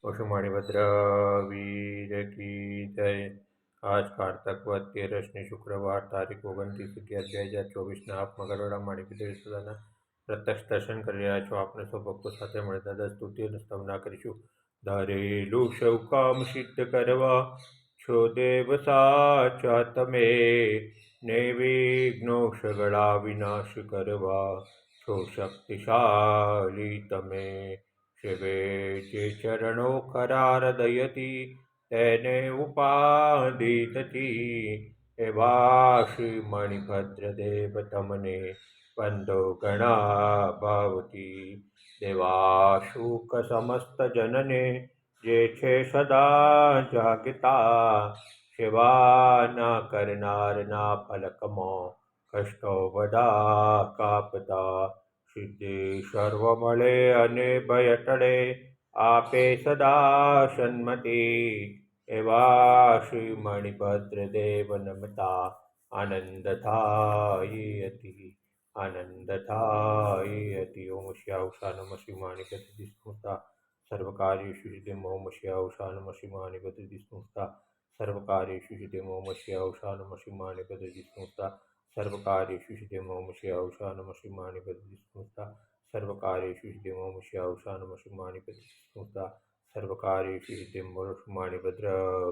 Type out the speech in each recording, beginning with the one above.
वसुमाणी भद्र वीर की जय। आज કારતક વદ 13 શુક્રવાર તારીખ 29/11/2024 આપ મગરવાડા માણીપીર સદાના પ્રત્યક્ષ દર્શન કરી રહ્યા છો। આપણે સૌ ભક્તો સાથે મળી દાદા સ્તુતિ અને સ્તવના કરીશું। ધારેલું સૌ કામ સિદ્ધ કરવા છો દેવ સાચા તમે, નિર્વિઘ્નો સગળા વિનાશ કરવા છો શક્તિશાળી તમે। શિવે જે ચરણો ખરા હૃદયથી તેને ઉપાધિ થતી, એવા શ્રી મણિભદ્ર દેવ તમને બંધો ઘણા ભાવથી। દેવા શુક સમસ્ત જનને જે છે સદા જાગતા, સેવાના કરનારના પલકમાં કષ્ટો બધા કાપતા। સિદ્ધિ સર્વ મળે અને ભય ટળે, આપે સદા સન્મતિ, એવા શ્રી મણિભદ્ર દેવ નમતા આનંદ થાય અતિ, આનંદ થાય અતિ। ઓમ શ્યાવશા નમ શ્રી માણિપતિ સ્મૃતા સર્વકાર્યેષુ સિદ્ધિમ। ઓમ શ્યાવશા નમ શ્રી માણિપતિ સ્મૃતા સર્વકાર્યેષુ સિદ્ધિમ। ઓમ શ્યાવશા નમ શ્રી માણિપતિ સ્મૃતા સર્વકાર્યેષુ સિદ્ધિમ। ઓમ શ્યાવશા નમ શ્રી માણિપતિ સ્મૃતા સર્વકાર્યેષુ સિદ્ધિમ। ઓમ શ્યાવશા નમ શ્રી માણિપતિ સ્મૃતા સર્વકાર્યેષુ સિદ્ધિમ। બોલો માણીભદ્ર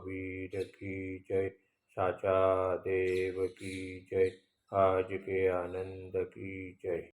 વીર કી જય, સાચા દેવ કી જય, આજ કે આનંદ કી જય।